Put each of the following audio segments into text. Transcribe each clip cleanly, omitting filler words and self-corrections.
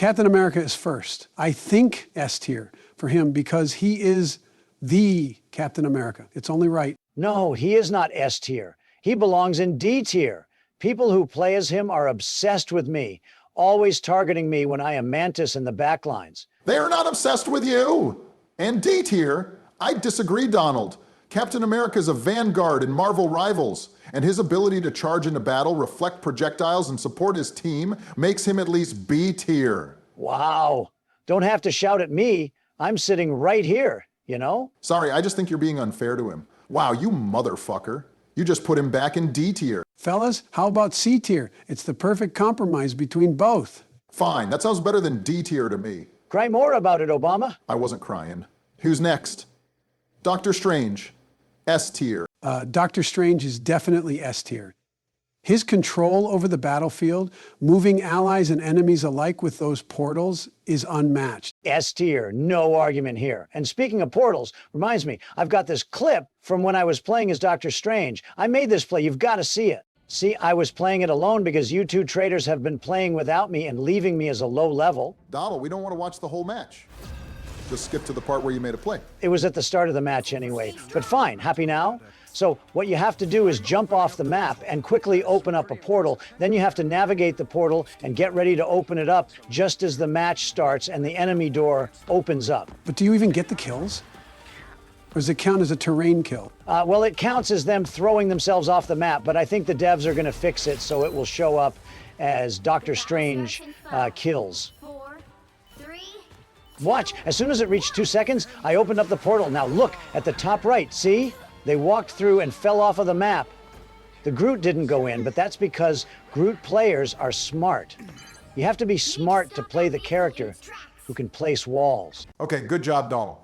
Captain America is first. I think S tier for him because he is the Captain America. It's only right. No, he is not S tier. He belongs in D tier. People who play as him are obsessed with me, always targeting me when I am Mantis in the backlines. They are not obsessed with you. And D tier, I disagree, Donald. Captain America is a vanguard in Marvel Rivals, and his ability to charge into battle, reflect projectiles, and support his team makes him at least B tier. Wow. Don't have to shout at me. I'm sitting right here, you know? Sorry, I just think you're being unfair to him. Wow, you motherfucker. You just put him back in D tier. Fellas, how about C tier? It's the perfect compromise between both. Fine, that sounds better than D tier to me. Cry more about it, Obama. I wasn't crying. Who's next? Doctor Strange. S tier. Doctor Strange is definitely S tier. His control over the battlefield, moving allies and enemies alike with those portals, is unmatched. S tier, no argument here. And speaking of portals, reminds me, I've got this clip from when I was playing as Doctor Strange. I made this play, you've got to see it. See, I was playing it alone because you two traitors have been playing without me and leaving me as a low level. Donald, we don't want to watch the whole match. Just skip to the part where you made a play. It was at the start of the match anyway, but fine, happy now? So what you have to do is jump off the map and quickly open up a portal. Then you have to navigate the portal and get ready to open it up just as the match starts and the enemy door opens up. But do you even get the kills? Or does it count as a terrain kill? Well, it counts as them throwing themselves off the map, but I think the devs are going to fix it so it will show up as Doctor Strange kills. Watch, as soon as it reached 2 seconds, I opened up the portal. Now look at the top right, see? They walked through and fell off of the map. The Groot didn't go in, but that's because Groot players are smart. You have to be smart to play the character who can place walls. Okay, good job, Donald.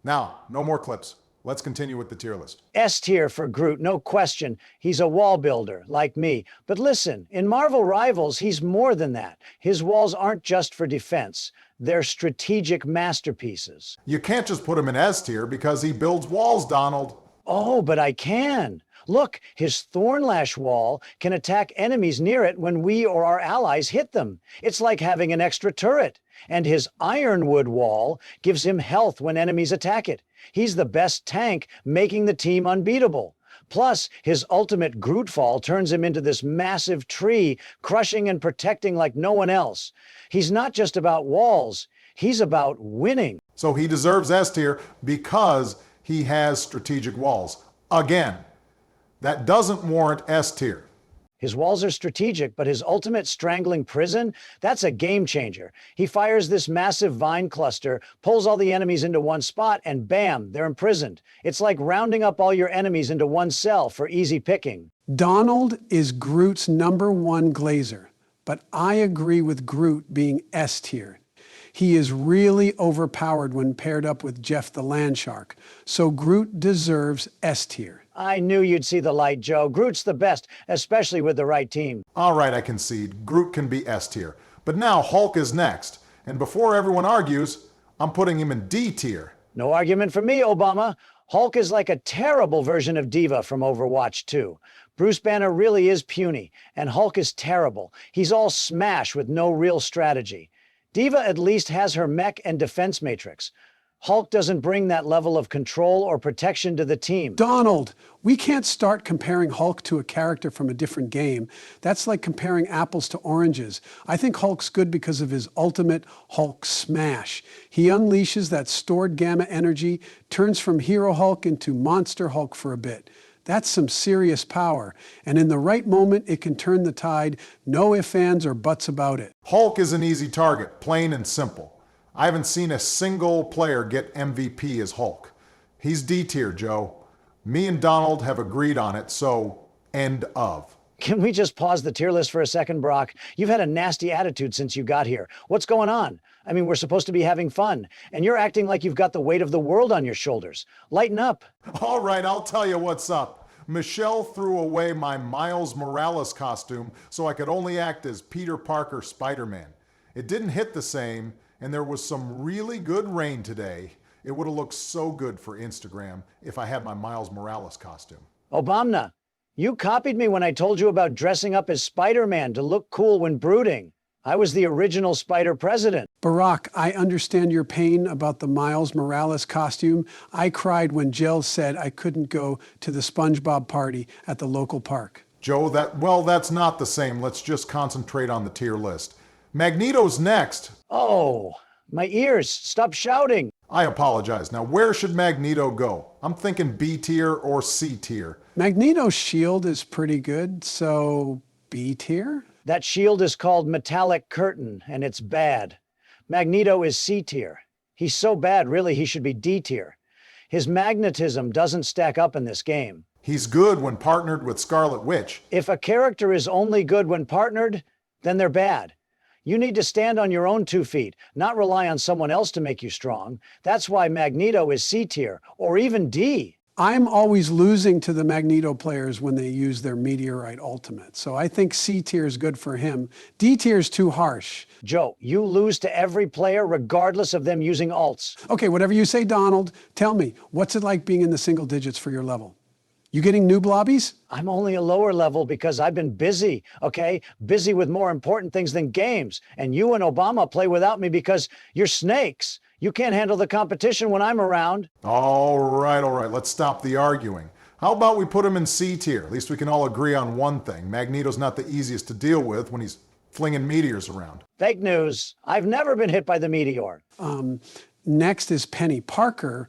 Now, no more clips. Let's continue with the tier list. S tier for Groot, no question. He's a wall builder, like me. But listen, in Marvel Rivals, he's more than that. His walls aren't just for defense. They're strategic masterpieces. You can't just put him in S tier because he builds walls, Donald. Oh, but I can. Look, his Thornlash wall can attack enemies near it when we or our allies hit them. It's like having an extra turret. And his Ironwood wall gives him health when enemies attack it. He's the best tank, making the team unbeatable. Plus, his ultimate Grootfall turns him into this massive tree, crushing and protecting like no one else. He's not just about walls, he's about winning. So he deserves S tier because he has strategic walls. Again, that doesn't warrant S tier. His walls are strategic, but his ultimate strangling prison, that's a game changer. He fires this massive vine cluster, pulls all the enemies into one spot, and bam, they're imprisoned. It's like rounding up all your enemies into one cell for easy picking. Donald is Groot's #1 glazer, but I agree with Groot being S tier. He is really overpowered when paired up with Jeff the Landshark, so Groot deserves S tier. I knew you'd see the light, Joe. Groot's the best, especially with the right team. All right, I concede. Groot can be S tier. But now Hulk is next. And before everyone argues, I'm putting him in D tier. No argument for me, Obama. Hulk is like a terrible version of Diva from Overwatch 2. Bruce Banner really is puny, and Hulk is terrible. He's all smash with no real strategy. Diva at least has her mech and defense matrix. Hulk doesn't bring that level of control or protection to the team. Donald, we can't start comparing Hulk to a character from a different game. That's like comparing apples to oranges. I think Hulk's good because of his ultimate Hulk smash. He unleashes that stored gamma energy, turns from Hero Hulk into Monster Hulk for a bit. That's some serious power. And in the right moment, it can turn the tide. No ifs, ands, or buts about it. Hulk is an easy target, plain and simple. I haven't seen a single player get MVP as Hulk. He's D tier, Joe. Me and Donald have agreed on it, so end of. Can we just pause the tier list for a second, Brock? You've had a nasty attitude since you got here. What's going on? I mean, we're supposed to be having fun, and you're acting like you've got the weight of the world on your shoulders. Lighten up. All right, I'll tell you what's up. Michelle threw away my Miles Morales costume so I could only act as Peter Parker Spider-Man. It didn't hit the same, and there was some really good rain today. It would have looked so good for Instagram if I had my Miles Morales costume. Obama, you copied me when I told you about dressing up as Spider-Man to look cool when brooding. I was the original Spider president. Barack, I understand your pain about the Miles Morales costume. I cried when Jill said I couldn't go to the SpongeBob party at the local park. Joe, that's not the same. Let's just concentrate on the tier list. Magneto's next. Oh, my ears. Stop shouting. I apologize. Now, where should Magneto go? I'm thinking B tier or C tier. Magneto's shield is pretty good, so B tier? That shield is called Metallic Curtain, and it's bad. Magneto is C tier. He's so bad, really, he should be D tier. His magnetism doesn't stack up in this game. He's good when partnered with Scarlet Witch. If a character is only good when partnered, then they're bad. You need to stand on your own 2 feet, not rely on someone else to make you strong. That's why Magneto is C tier, or even D. I'm always losing to the Magneto players when they use their Meteorite Ultimate, so I think C tier is good for him. D tier is too harsh. Joe, you lose to every player regardless of them using alts. Okay, whatever you say, Donald. Tell me, what's it like being in the single digits for your level? You getting noob lobbies? I'm only a lower level because I've been busy, okay? Busy with more important things than games. And you and Obama play without me because you're snakes. You can't handle the competition when I'm around. All right. Let's stop the arguing. How about we put him in C tier? At least we can all agree on one thing. Magneto's not the easiest to deal with when he's flinging meteors around. Fake news. I've never been hit by the meteor. Next is Penny Parker.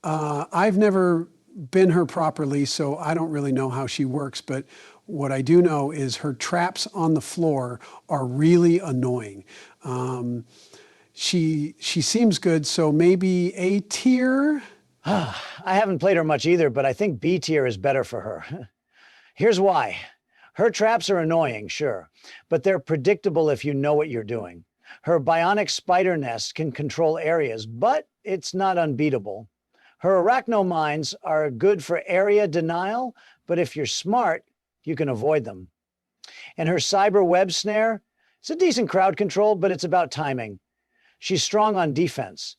I've never been her properly, so I don't really know how she works, but what I do know is her traps on the floor are really annoying. She seems good, so maybe A tier? I haven't played her much either, but I think B tier is better for her. Here's why. Her traps are annoying, sure, but they're predictable if you know what you're doing. Her bionic spider nest can control areas, but it's not unbeatable. Her arachnomines are good for area denial, but if you're smart, you can avoid them. And her cyber web snare, it's a decent crowd control, but it's about timing. She's strong on defense,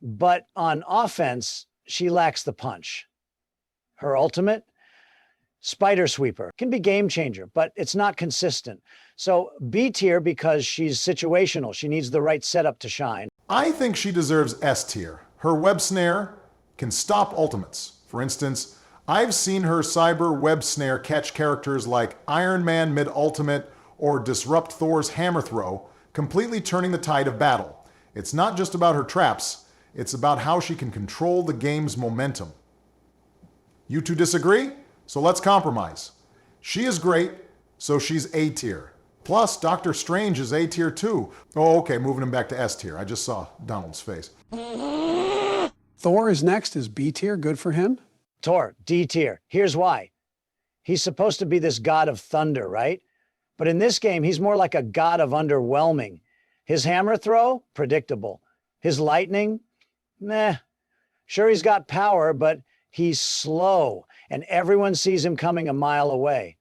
but on offense, she lacks the punch. Her ultimate, Spider Sweeper, can be game changer, but it's not consistent. So B tier because she's situational. She needs the right setup to shine. I think she deserves S tier. Her web snare can stop ultimates. For instance, I've seen her cyber web snare catch characters like Iron Man mid-ultimate or disrupt Thor's hammer throw, completely turning the tide of battle. It's not just about her traps, it's about how she can control the game's momentum. You two disagree? So let's compromise. She is great, so she's A tier. Plus, Doctor Strange is A tier too. Oh, okay, moving him back to S tier. I just saw Donald's face. Thor is next. Is B tier good for him? Thor, D tier. Here's why. He's supposed to be this god of thunder, right? But in this game, he's more like a god of underwhelming. His hammer throw, predictable. His lightning, meh. Sure, he's got power, but he's slow, and everyone sees him coming a mile away.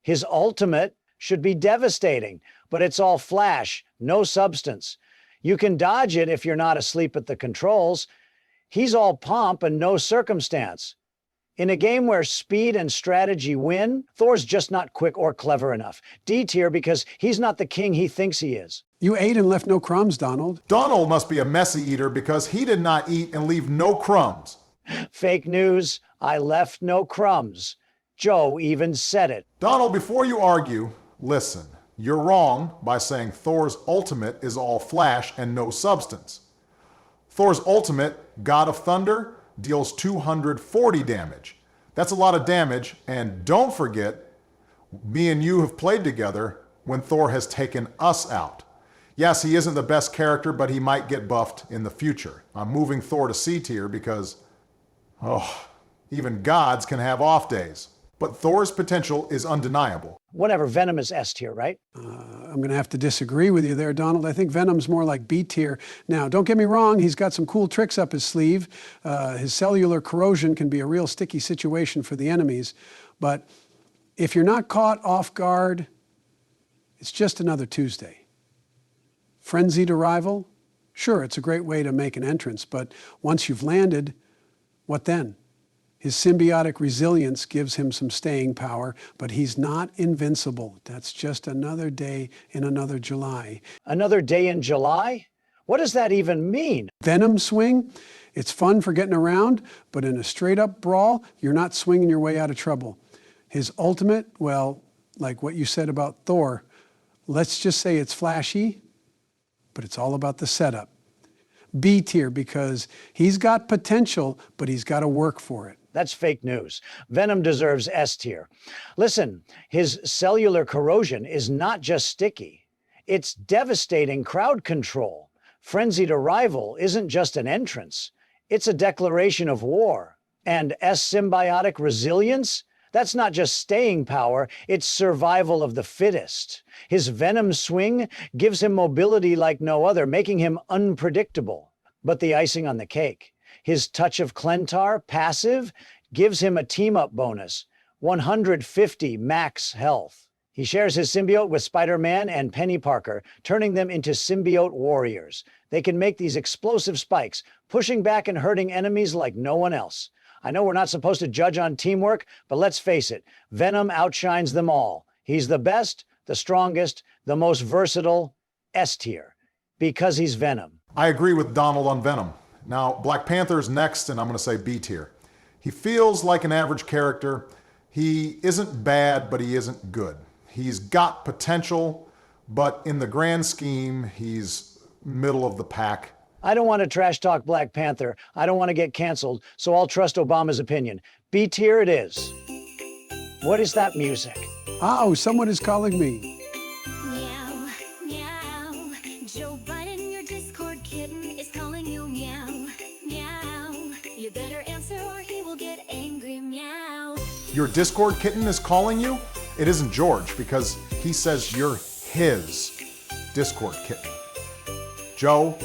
His ultimate should be devastating, but it's all flash, no substance. You can dodge it if you're not asleep at the controls. He's all pomp and no circumstance. In a game where speed and strategy win, Thor's just not quick or clever enough. D tier because he's not the king he thinks he is. You ate and left no crumbs, Donald. Donald must be a messy eater because he did not eat and leave no crumbs. Fake news, I left no crumbs. Joe even said it. Donald, before you argue, listen. You're wrong by saying Thor's ultimate is all flash and no substance. Thor's ultimate, God of Thunder, deals 240 damage. That's a lot of damage, and don't forget, me and you have played together when Thor has taken us out. Yes, he isn't the best character, but he might get buffed in the future. I'm moving Thor to C tier because, even gods can have off days. But Thor's potential is undeniable. Whatever, Venom is S tier, right? I'm going to have to disagree with you there, Donald. I think Venom's more like B tier. Now, don't get me wrong, he's got some cool tricks up his sleeve. His cellular corrosion can be a real sticky situation for the enemies. But if you're not caught off guard, it's just another Tuesday. Frenzied arrival? Sure, it's a great way to make an entrance, but once you've landed, what then? His symbiotic resilience gives him some staying power, but he's not invincible. That's just another day in another July. Another day in July? What does that even mean? Venom swing, it's fun for getting around, but in a straight up brawl, you're not swinging your way out of trouble. His ultimate, well, like what you said about Thor, let's just say it's flashy, but it's all about the setup. B tier because he's got potential, but he's got to work for it. That's fake news. Venom deserves S tier. Listen, his cellular corrosion is not just sticky. It's devastating crowd control. Frenzied Arrival isn't just an entrance. It's a declaration of war. And S symbiotic resilience? That's not just staying power, it's survival of the fittest. His Venom swing gives him mobility like no other, making him unpredictable. But the icing on the cake, his Touch of Clentar passive gives him a team-up bonus, 150 max health. He shares his symbiote with Spider-Man and Penny Parker, turning them into symbiote warriors. They can make these explosive spikes, pushing back and hurting enemies like no one else. I know we're not supposed to judge on teamwork, but let's face it, Venom outshines them all. He's the best, the strongest, the most versatile, S tier, because he's Venom. I agree with Donald on Venom. Now, Black Panther's next, and I'm going to say B tier. He feels like an average character. He isn't bad, but he isn't good. He's got potential, but in the grand scheme, he's middle of the pack. I don't want to trash talk Black Panther. I don't want to get canceled, so I'll trust Obama's opinion. B tier it is. What is that music? Oh, someone is calling me. Meow, meow. Joe Biden, your Discord kitten is calling you. Meow, meow. You better answer or he will get angry. Meow. Your Discord kitten is calling you? It isn't George, because he says you're his Discord kitten. Joe,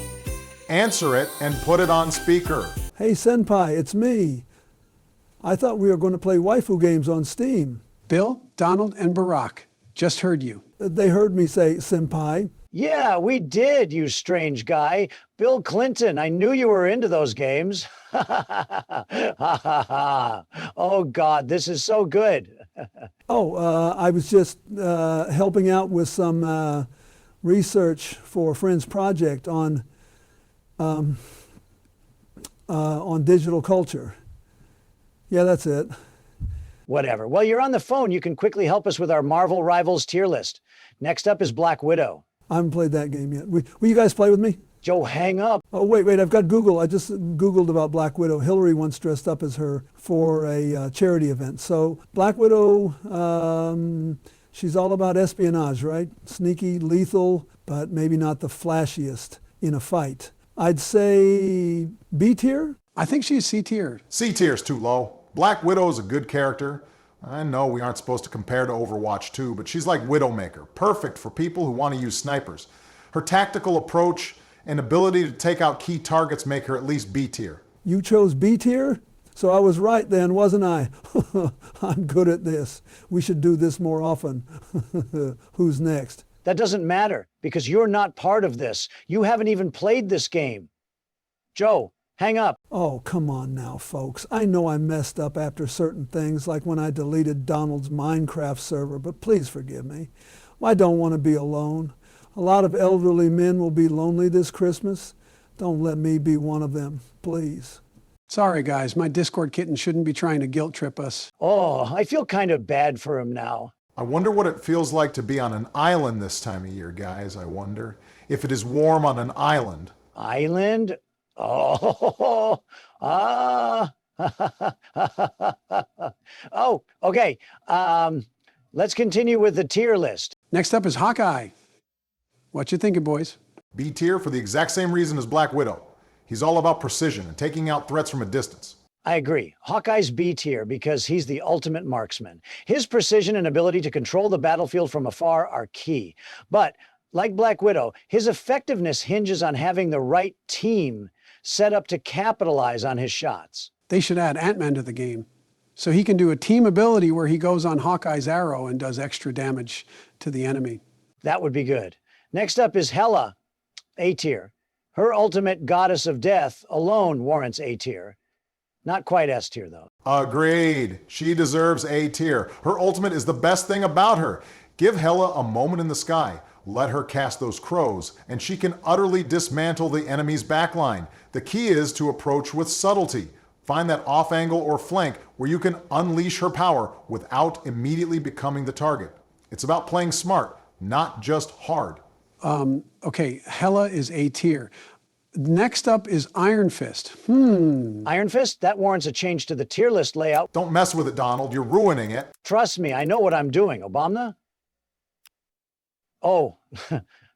answer it and put it on speaker. Hey Senpai, it's me. I thought we were going to play waifu games on Steam. Bill, Donald, and Barack just heard you. They heard me say Senpai. Yeah, we did, you strange guy. Bill Clinton, I knew you were into those games. Oh, God, this is so good. I was just helping out with some research for a friend's project on digital culture. Yeah, that's it. Whatever. Well, you're on the phone. You can quickly help us with our Marvel Rivals tier list. Next up is Black Widow. I haven't played that game yet. Will you guys play with me? Joe, hang up. Oh, wait, I've got Google. I just Googled about Black Widow. Hillary once dressed up as her for a charity event. So Black Widow, she's all about espionage, right? Sneaky, lethal, but maybe not the flashiest in a fight. I'd say B tier. I think she's C tier. C tier's too low. Black Widow's a good character. I know we aren't supposed to compare to Overwatch 2, but she's like Widowmaker, perfect for people who want to use snipers. Her tactical approach and ability to take out key targets make her at least B tier. You chose B tier? So I was right then, wasn't I? I'm good at this. We should do this more often. Who's next? That doesn't matter because you're not part of this. You haven't even played this game. Joe, hang up. Oh, come on now, folks. I know I messed up after certain things, like when I deleted Donald's Minecraft server, but please forgive me. I don't want to be alone. A lot of elderly men will be lonely this Christmas. Don't let me be one of them, please. Sorry, guys. My Discord kitten shouldn't be trying to guilt trip us. Oh, I feel kind of bad for him now. I wonder what it feels like to be on an island this time of year, guys. I wonder if it is warm on an island. Island? Oh, oh, okay. Let's continue with the tier list. Next up is Hawkeye. What you thinking, boys? B tier for the exact same reason as Black Widow. He's all about precision and taking out threats from a distance. I agree. Hawkeye's B tier because he's the ultimate marksman. His precision and ability to control the battlefield from afar are key. But like Black Widow, his effectiveness hinges on having the right team set up to capitalize on his shots. They should add Ant-Man to the game. So he can do a team ability where he goes on Hawkeye's arrow and does extra damage to the enemy. That would be good. Next up is Hela, A tier. Her ultimate goddess of death alone warrants A tier. Not quite S tier, though. Agreed. She deserves A tier. Her ultimate is the best thing about her. Give Hela a moment in the sky. Let her cast those crows, and she can utterly dismantle the enemy's backline. The key is to approach with subtlety. Find that off angle or flank where you can unleash her power without immediately becoming the target. It's about playing smart, not just hard. Okay, Hela is A tier. Next up is Iron Fist. Iron Fist? That warrants a change to the tier list layout. Don't mess with it, Donald. You're ruining it. Trust me, I know what I'm doing. Obama? Oh,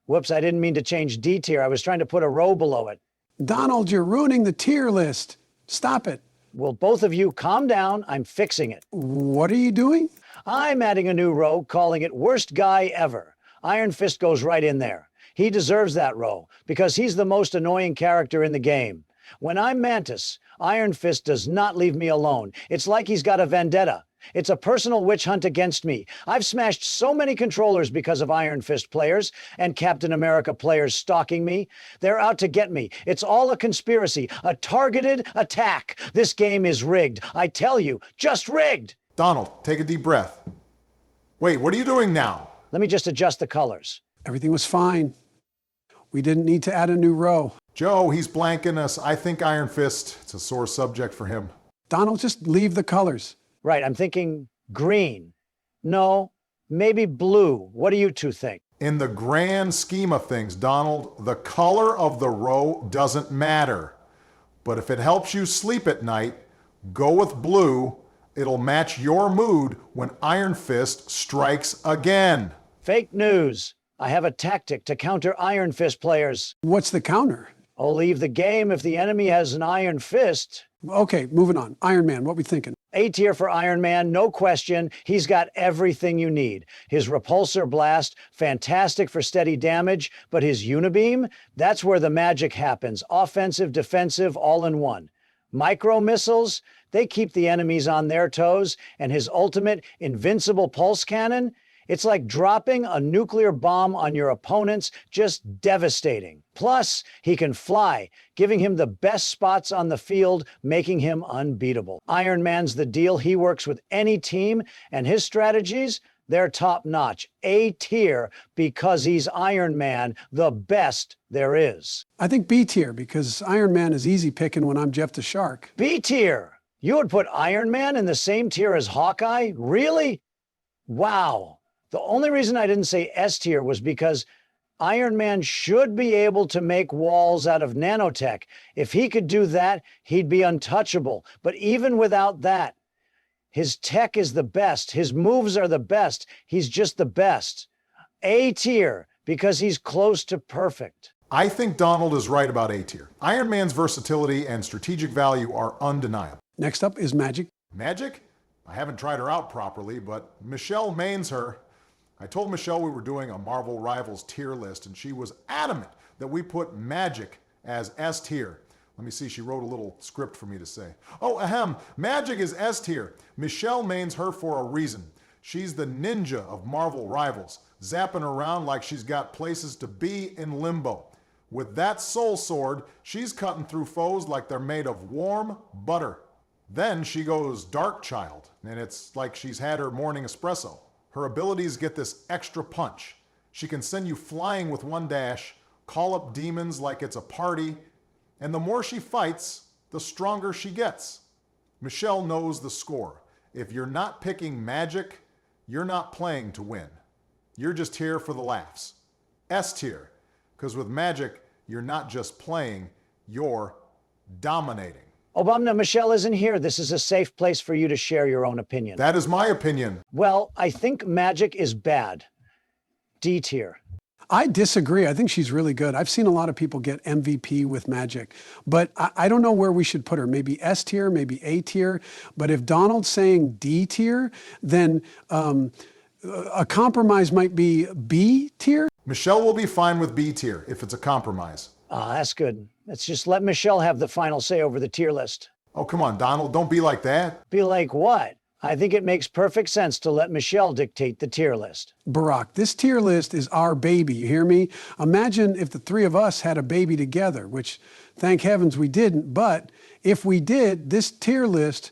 whoops, I didn't mean to change D tier. I was trying to put a row below it. Donald, you're ruining the tier list. Stop it. Will both of you calm down? I'm fixing it. What are you doing? I'm adding a new row, calling it Worst Guy Ever. Iron Fist goes right in there. He deserves that row because he's the most annoying character in the game. When I'm Mantis, Iron Fist does not leave me alone. It's like he's got a vendetta. It's a personal witch hunt against me. I've smashed so many controllers because of Iron Fist players and Captain America players stalking me. They're out to get me. It's all a conspiracy, a targeted attack. This game is rigged. I tell you, just rigged. Donald, take a deep breath. Wait, what are you doing now? Let me just adjust the colors. Everything was fine. We didn't need to add a new row. Joe, he's blanking us. I think Iron Fist, it's a sore subject for him. Donald, just leave the colors. Right, I'm thinking green. No, maybe blue. What do you two think? In the grand scheme of things, Donald, the color of the row doesn't matter. But if it helps you sleep at night, go with blue. It'll match your mood when Iron Fist strikes again. Fake news. I have a tactic to counter Iron Fist players. What's the counter? I'll leave the game if the enemy has an Iron Fist. Okay, moving on. Iron Man, what we thinking? A tier for Iron Man, no question. He's got everything you need. His repulsor blast, fantastic for steady damage, but his unibeam, that's where the magic happens. Offensive, defensive, all in one. Micro missiles, they keep the enemies on their toes, and his ultimate invincible pulse cannon, it's like dropping a nuclear bomb on your opponents, just devastating. Plus, he can fly, giving him the best spots on the field, making him unbeatable. Iron Man's the deal. He works with any team, and his strategies, they're top-notch. A tier because he's Iron Man, the best there is. I think B tier because Iron Man is easy picking when I'm Jeff the Shark. B tier. You would put Iron Man in the same tier as Hawkeye? Really? Wow. The only reason I didn't say S tier was because Iron Man should be able to make walls out of nanotech. If he could do that, he'd be untouchable. But even without that, his tech is the best. His moves are the best. He's just the best. A tier because he's close to perfect. I think Donald is right about A tier. Iron Man's versatility and strategic value are undeniable. Next up is Magic. Magic? I haven't tried her out properly, but Michelle mains her. I told Michelle we were doing a Marvel Rivals tier list, and she was adamant that we put Magic as S tier. Let me see, she wrote a little script for me to say. Oh, ahem, Magic is S tier. Michelle mains her for a reason. She's the ninja of Marvel Rivals, zapping around like she's got places to be in limbo. With that soul sword, she's cutting through foes like they're made of warm butter. Then she goes Dark Child, and it's like she's had her morning espresso. Her abilities get this extra punch. She can send you flying with one dash, call up demons like it's a party, and the more she fights, the stronger she gets. Michelle knows the score. If you're not picking Magic, you're not playing to win. You're just here for the laughs. S tier, because with Magic, you're not just playing, you're dominating. Obama, Michelle isn't here. This is a safe place for you to share your own opinion. That is my opinion. Well, I think Magic is bad. D tier. I disagree. I think she's really good. I've seen a lot of people get MVP with Magic, but I don't know where we should put her. Maybe S tier, maybe A tier. But if Donald's saying D tier, then a compromise might be B tier. Michelle will be fine with B tier if it's a compromise. That's good. Let's just let Michelle have the final say over the tier list. Oh, come on, Donald, don't be like that. Be like what? I think it makes perfect sense to let Michelle dictate the tier list. Barack, this tier list is our baby, you hear me? Imagine if the three of us had a baby together, which thank heavens we didn't, but if we did, this tier list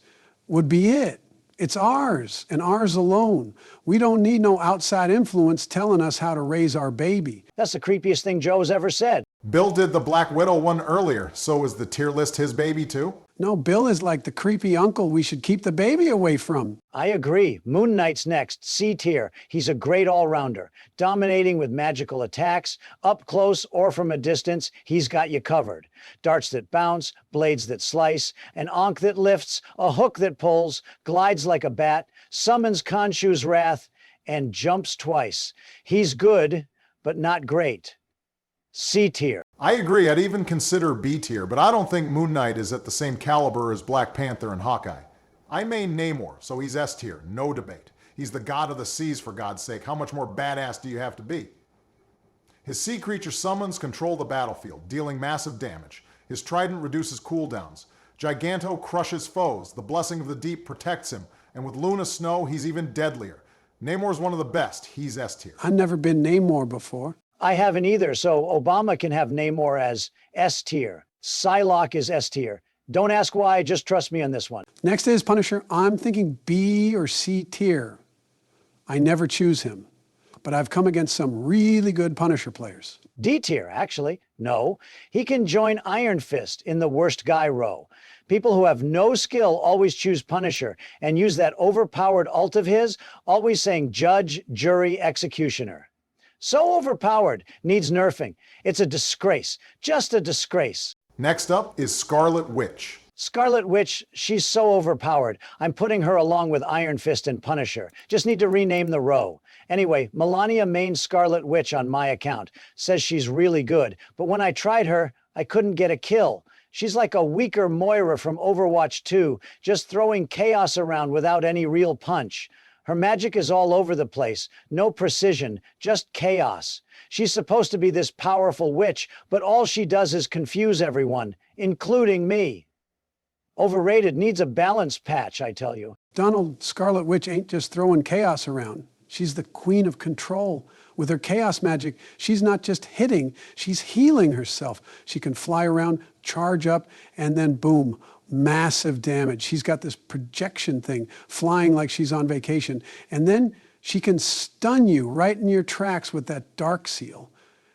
would be it. It's ours and ours alone. We don't need no outside influence telling us how to raise our baby. That's the creepiest thing Joe's ever said. Bill did the Black Widow one earlier, so is the tier list his baby too? No, Bill is like the creepy uncle we should keep the baby away from. I agree. Moon Knight's next, C tier. He's a great all-rounder. Dominating with magical attacks, up close or from a distance, he's got you covered. Darts that bounce, blades that slice, an ankh that lifts, a hook that pulls, glides like a bat, summons Khonshu's wrath, and jumps twice. He's good, but not great. C tier. I agree, I'd even consider B tier, but I don't think Moon Knight is at the same caliber as Black Panther and Hawkeye. I main Namor, so he's S tier, no debate. He's the god of the seas, for God's sake. How much more badass do you have to be? His sea creature summons control the battlefield, dealing massive damage. His trident reduces cooldowns. Giganto crushes foes. The blessing of the deep protects him. And with Luna Snow, he's even deadlier. Namor's one of the best. He's S tier. I've never been Namor before. I haven't either, so Obama can have Namor as S tier. Psylocke is S tier. Don't ask why, just trust me on this one. Next is Punisher. I'm thinking B or C tier. I never choose him, but I've come against some really good Punisher players. D tier, actually. No, he can join Iron Fist in the worst guy row. People who have no skill always choose Punisher and use that overpowered ult of his, always saying judge, jury, executioner. So overpowered, needs nerfing. It's a disgrace, just a disgrace. Next up is Scarlet Witch. Scarlet Witch, she's so overpowered. I'm putting her along with Iron Fist and Punisher. Just need to rename the row. Anyway, Melania mains Scarlet Witch on my account. Says she's really good, but when I tried her, I couldn't get a kill. She's like a weaker Moira from Overwatch 2, just throwing chaos around without any real punch. Her magic is all over the place, no precision, just chaos. She's supposed to be this powerful witch, but all she does is confuse everyone, including me. Overrated, needs a balance patch, I tell you. Donald, Scarlet Witch ain't just throwing chaos around. She's the queen of control. With her chaos magic, she's not just hitting, she's healing herself. She can fly around, charge up, and then boom, massive damage. She's got this projection thing, flying like she's on vacation. And then she can stun you right in your tracks with that dark seal.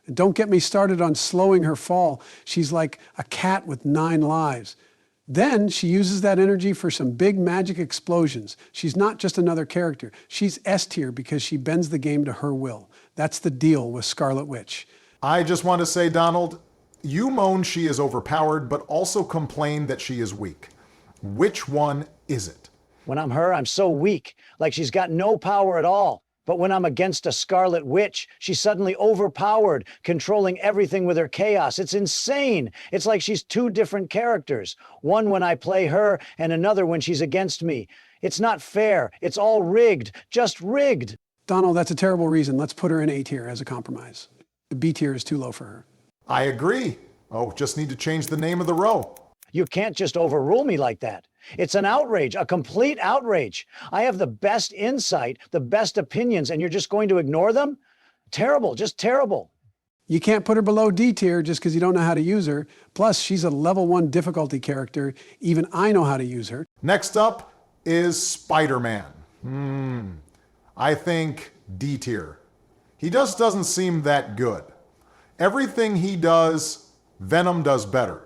And don't get me started on slowing her fall. She's like a cat with 9 lives. Then she uses that energy for some big magic explosions. She's not just another character. She's S tier because she bends the game to her will. That's the deal with Scarlet Witch. I just want to say, Donald, you moan she is overpowered, but also complain that she is weak. Which one is it? When I'm her, I'm so weak, like she's got no power at all. But when I'm against a Scarlet Witch, she's suddenly overpowered, controlling everything with her chaos. It's insane. It's like she's 2 different characters. One when I play her, and another when she's against me. It's not fair. It's all rigged. Just rigged. Donald, that's a terrible reason. Let's put her in A tier as a compromise. The B tier is too low for her. I agree. Oh, just need to change the name of the row. You can't just overrule me like that. It's an outrage, a complete outrage. I have the best insight, the best opinions, and you're just going to ignore them? Terrible, just terrible. You can't put her below D tier just because you don't know how to use her. Plus, she's a level 1 difficulty character. Even I know how to use her. Next up is Spider-Man. I think D tier. He just doesn't seem that good. Everything he does, Venom does better.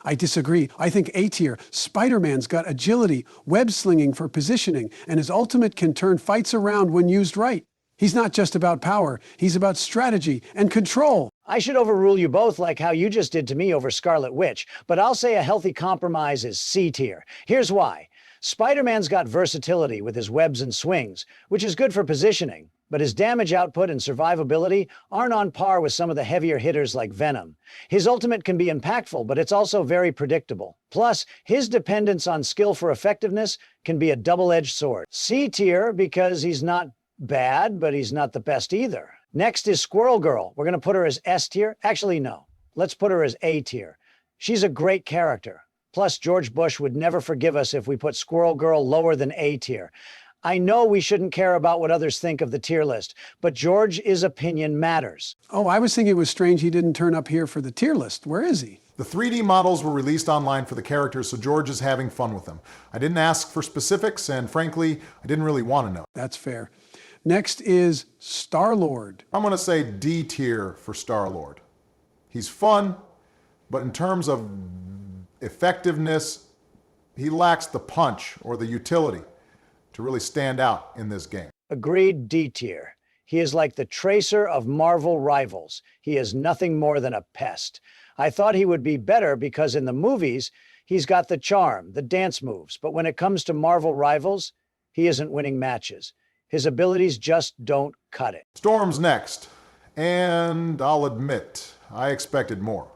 I disagree. I think A tier. Spider-Man's got agility, web slinging for positioning, and his ultimate can turn fights around when used right. He's not just about power. He's about strategy and control. I should overrule you both like how you just did to me over Scarlet Witch, but I'll say a healthy compromise is C tier. Here's why. Spider-Man's got versatility with his webs and swings, which is good for positioning, but his damage output and survivability aren't on par with some of the heavier hitters like Venom. His ultimate can be impactful, but it's also very predictable. Plus, his dependence on skill for effectiveness can be a double-edged sword. C tier because he's not bad, but he's not the best either. Next is Squirrel Girl. We're going to put her as S tier. Actually, no. Let's put her as A tier. She's a great character. Plus, George Bush would never forgive us if we put Squirrel Girl lower than A tier. I know we shouldn't care about what others think of the tier list, but George's opinion matters. Oh, I was thinking it was strange he didn't turn up here for the tier list. Where is he? The The 3D models were released online for the characters, so George is having fun with them. I didn't ask for specifics, and frankly, I didn't really want to know. That's fair. Next is Star-Lord. I'm going to say D tier for Star-Lord. He's fun, but in terms of effectiveness, he lacks the punch or the utility to really stand out in this game. Agreed, D tier. He is like the Tracer of Marvel Rivals. He is nothing more than a pest. I thought he would be better because in the movies, he's got the charm, the dance moves, but when it comes to Marvel Rivals, he isn't winning matches. His abilities just don't cut it. Storm's next, and I'll admit, I expected more.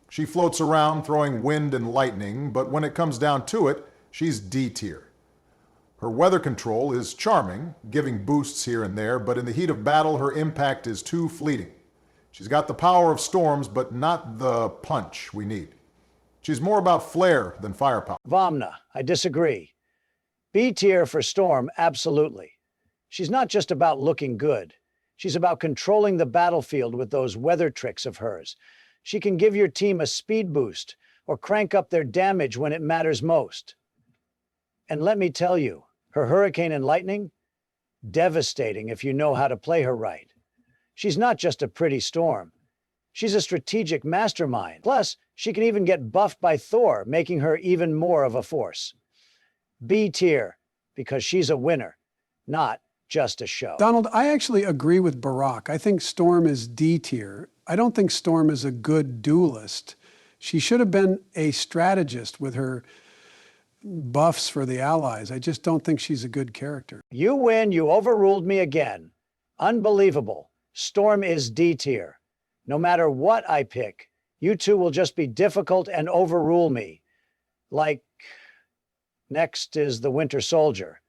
She floats around throwing wind and lightning, but when it comes down to it, she's D tier. Her weather control is charming, giving boosts here and there, but in the heat of battle, her impact is too fleeting. She's got the power of storms, but not the punch we need. She's more about flair than firepower. Vamna, I disagree. B tier for Storm, absolutely. She's not just about looking good. She's about controlling the battlefield with those weather tricks of hers. She can give your team a speed boost or crank up their damage when it matters most. And let me tell you, her Hurricane and Lightning, devastating if you know how to play her right. She's not just a pretty storm. She's a strategic mastermind. Plus, she can even get buffed by Thor, making her even more of a force. B tier, because she's a winner, not just a show. Donald, I actually agree with Barack. I think Storm is D tier. I don't think Storm is a good duelist. She should have been a strategist with her buffs for the allies. I just don't think she's a good character. You win, you overruled me again. Unbelievable. Storm is D tier. No matter what I pick, you two will just be difficult and overrule me. Like, next is the Winter Soldier.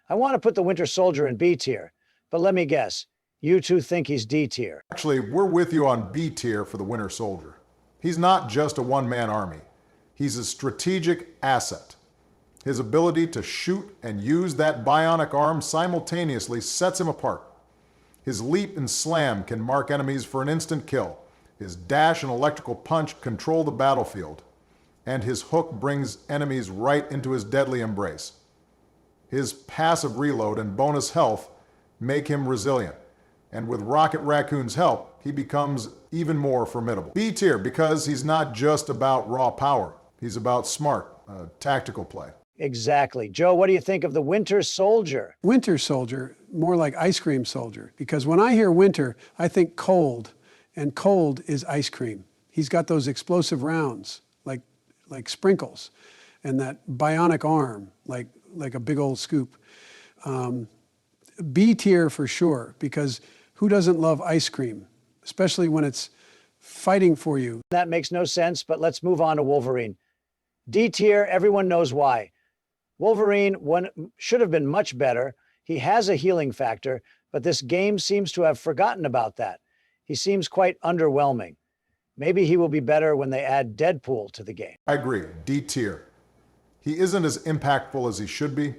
I want to put the Winter Soldier in B tier, but let me guess, you two think he's D tier. Actually, we're with you on B tier for the Winter Soldier. He's not just a one-man army. He's a strategic asset. His ability to shoot and use that bionic arm simultaneously sets him apart. His leap and slam can mark enemies for an instant kill. His dash and electrical punch control the battlefield. And his hook brings enemies right into his deadly embrace. His passive reload and bonus health make him resilient. And with Rocket Raccoon's help, he becomes even more formidable. B tier because he's not just about raw power. He's about smart, tactical play. Exactly. Joe, what do you think of the Winter Soldier? Winter Soldier, more like Ice Cream Soldier, because when I hear winter, I think cold, and cold is ice cream. He's got those explosive rounds, like sprinkles, and that bionic arm, like a big old scoop. B tier for sure, because who doesn't love ice cream, especially when it's fighting for you? That makes no sense, but let's move on to Wolverine. D tier, everyone knows why. Wolverine should have been much better. He has a healing factor, but this game seems to have forgotten about that. He seems quite underwhelming. Maybe he will be better when they add Deadpool to the game. I agree, D tier. He isn't as impactful as he should be,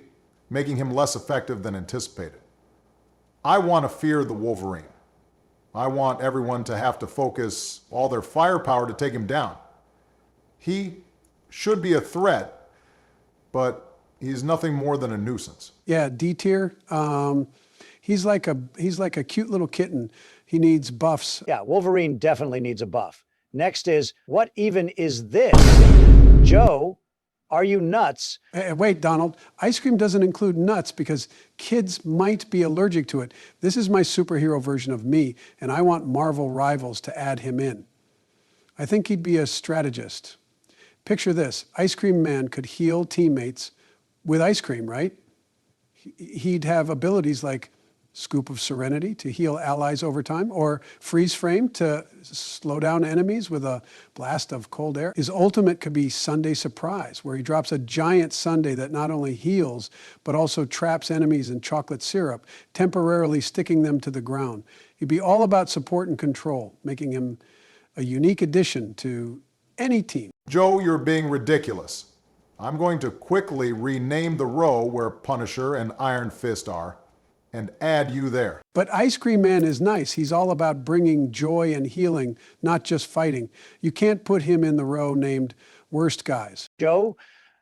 making him less effective than anticipated. I want to fear the Wolverine. I want everyone to have to focus all their firepower to take him down. He should be a threat, but he's nothing more than a nuisance. Yeah, D tier. He's like a cute little kitten. He needs buffs. Yeah, Wolverine definitely needs a buff. Next is, what even is this? Joe, are you nuts? Wait, Donald. Ice cream doesn't include nuts because kids might be allergic to it. This is my superhero version of me, and I want Marvel Rivals to add him in. I think he'd be a strategist. Picture this. Ice Cream Man could heal teammates with ice cream, right? He'd have abilities like Scoop of Serenity to heal allies over time, or Freeze Frame to slow down enemies with a blast of cold air. His ultimate could be Sunday Surprise, where he drops a giant sundae that not only heals, but also traps enemies in chocolate syrup, temporarily sticking them to the ground. He'd be all about support and control, making him a unique addition to any team. Joe, you're being ridiculous. I'm going to quickly rename the row where Punisher and Iron Fist are. and add you there. But Ice Cream Man is nice. He's all about bringing joy and healing, not just fighting. You can't put him in the row named Worst Guys. Joe,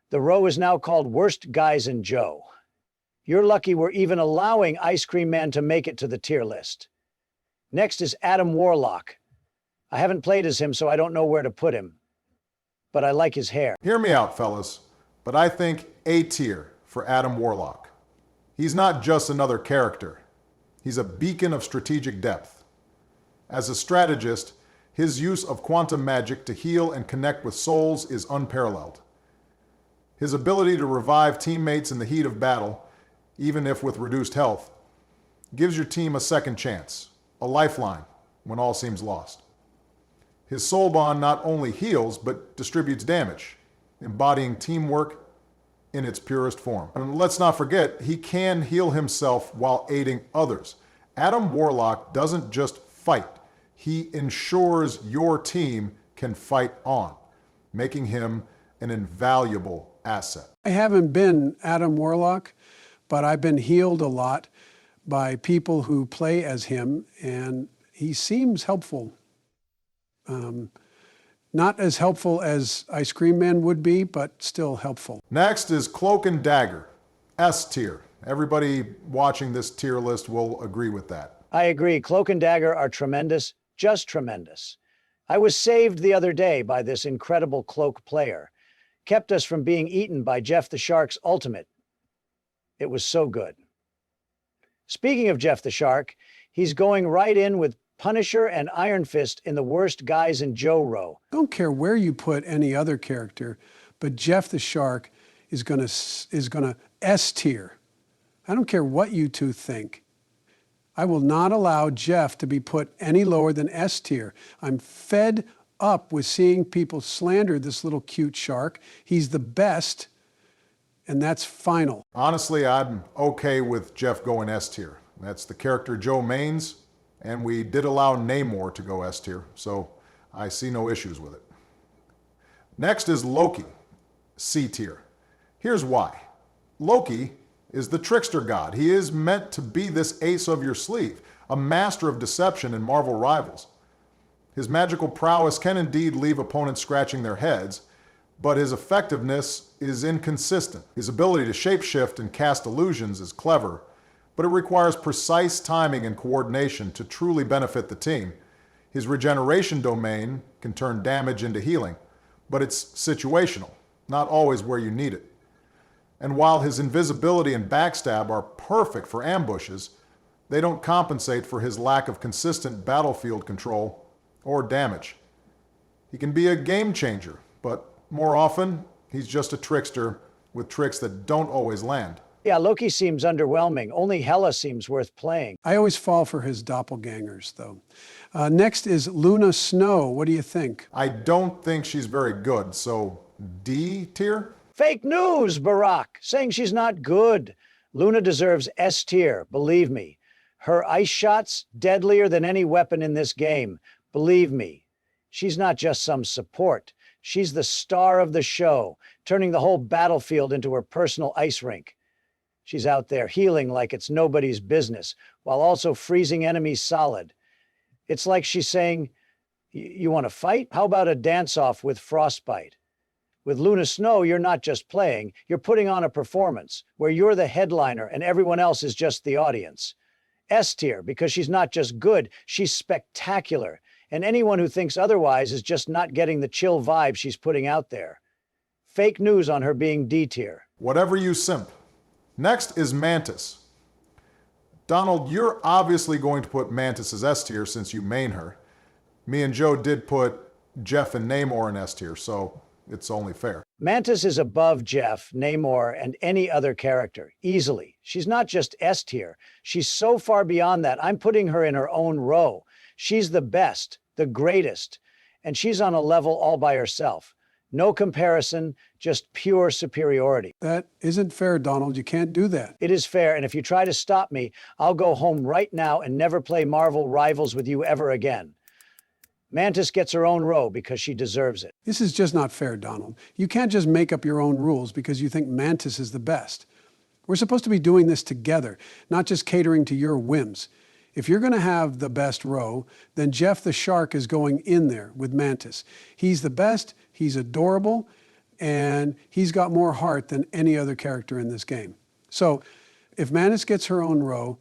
the row is now called Worst Guys in Joe. You're lucky we're even allowing Ice Cream Man to make it to the tier list. Next is Adam Warlock. I haven't played as him, so I don't know where to put him. But I like his hair. Hear me out, fellas, but I think A tier for Adam Warlock. He's not just another character. He's a beacon of strategic depth. As a strategist, his use of quantum magic to heal and connect with souls is unparalleled. His ability to revive teammates in the heat of battle, even if with reduced health, gives your team a second chance, a lifeline when all seems lost. His soul bond not only heals, but distributes damage, embodying teamwork in its purest form. And let's not forget, he can heal himself while aiding others. Adam Warlock doesn't just fight, he ensures your team can fight on, making him an invaluable asset. I haven't been Adam Warlock, but I've been healed a lot by people who play as him, and he seems helpful. Not as helpful as Ice Cream Man would be, but still helpful. Next is Cloak and Dagger, S tier. Everybody watching this tier list will agree with that. I agree. Cloak and Dagger are tremendous, just tremendous. I was saved the other day by this incredible Cloak player. Kept us from being eaten by Jeff the Shark's ultimate. It was so good. Speaking of Jeff the Shark, he's going right in with Punisher and Iron Fist in the Worst Guys in Joe row. I don't care where you put any other character, but Jeff the Shark is gonna S tier. I don't care what you two think. I will not allow Jeff to be put any lower than S tier. I'm fed up with seeing people slander this little cute shark. He's the best, and that's final. Honestly, I'm okay with Jeff going S tier. That's the character Joe mains, and we did allow Namor to go S tier, so I see no issues with it. Next is Loki, C tier. Here's why. Loki is the trickster god. He is meant to be this ace of your sleeve, a master of deception in Marvel Rivals. His magical prowess can indeed leave opponents scratching their heads, but his effectiveness is inconsistent. His ability to shapeshift and cast illusions is clever, but it requires precise timing and coordination to truly benefit the team. His regeneration domain can turn damage into healing, but it's situational, not always where you need it. And while his invisibility and backstab are perfect for ambushes, they don't compensate for his lack of consistent battlefield control or damage. He can be a game changer, but more often, he's just a trickster with tricks that don't always land. Yeah, Loki seems underwhelming. Only Hela seems worth playing. I always fall for his doppelgangers, though. Next is Luna Snow. What do you think? I don't think she's very good, so D tier? Fake news, Barack, saying she's not good. Luna deserves S tier, believe me. Her ice shots, deadlier than any weapon in this game. Believe me. She's not just some support. She's the star of the show, turning the whole battlefield into her personal ice rink. She's out there healing like it's nobody's business, while also freezing enemies solid. It's like she's saying, you want to fight? How about a dance-off with Frostbite? With Luna Snow, you're not just playing, you're putting on a performance where you're the headliner and everyone else is just the audience. S tier, because she's not just good, she's spectacular. And anyone who thinks otherwise is just not getting the chill vibe she's putting out there. Fake news on her being D tier. Whatever you simp. Next is Mantis. Donald, you're obviously going to put Mantis as S tier since you main her. Me and Joe did put Jeff and Namor in S tier, so it's only fair. Mantis is above Jeff, Namor, and any other character, easily. She's not just S tier. She's so far beyond that, I'm putting her in her own row. She's the best, the greatest, and she's on a level all by herself. No comparison, just pure superiority. That isn't fair, Donald. You can't do that. It is fair, and if you try to stop me, I'll go home right now and never play Marvel Rivals with you ever again. Mantis gets her own row because she deserves it. This is just not fair, Donald. You can't just make up your own rules because you think Mantis is the best. We're supposed to be doing this together, not just catering to your whims. If you're going to have the best row, then Jeff the Shark is going in there with Mantis. He's the best, he's adorable, and he's got more heart than any other character in this game. So if Mantis gets her own row,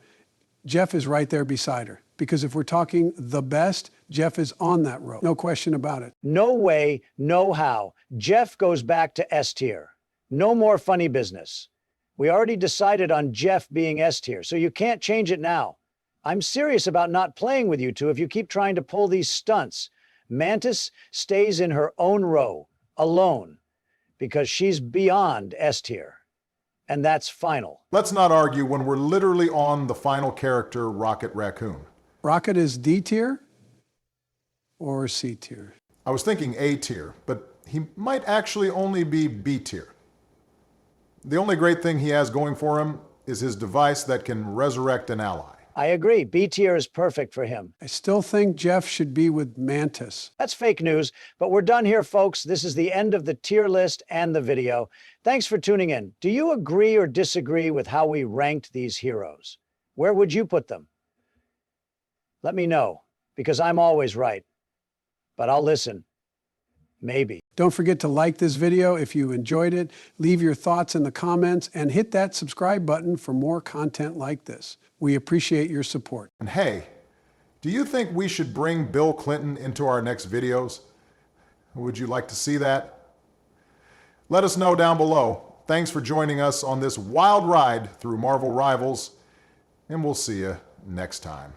Jeff is right there beside her. Because if we're talking the best, Jeff is on that row. No question about it. No way, no how. Jeff goes back to S tier. No more funny business. We already decided on Jeff being S tier, so you can't change it now. I'm serious about not playing with you two if you keep trying to pull these stunts. Mantis stays in her own row, alone, because she's beyond S tier. And that's final. Let's not argue when we're literally on the final character, Rocket Raccoon. Rocket is D tier or C tier? I was thinking A tier, but he might actually only be B tier. The only great thing he has going for him is his device that can resurrect an ally. I agree. B tier is perfect for him. I still think Jeff should be with Mantis. That's fake news, but we're done here, folks. This is the end of the tier list and the video. Thanks for tuning in. Do you agree or disagree with how we ranked these heroes? Where would you put them? Let me know, because I'm always right. But I'll listen. Maybe. Don't forget to like this video if you enjoyed it, leave your thoughts in the comments, and hit that subscribe button for more content like this. We appreciate your support. And hey, do you think we should bring Bill Clinton into our next videos? Would you like to see that? Let us know down below. Thanks for joining us on this wild ride through Marvel Rivals, and we'll see you next time.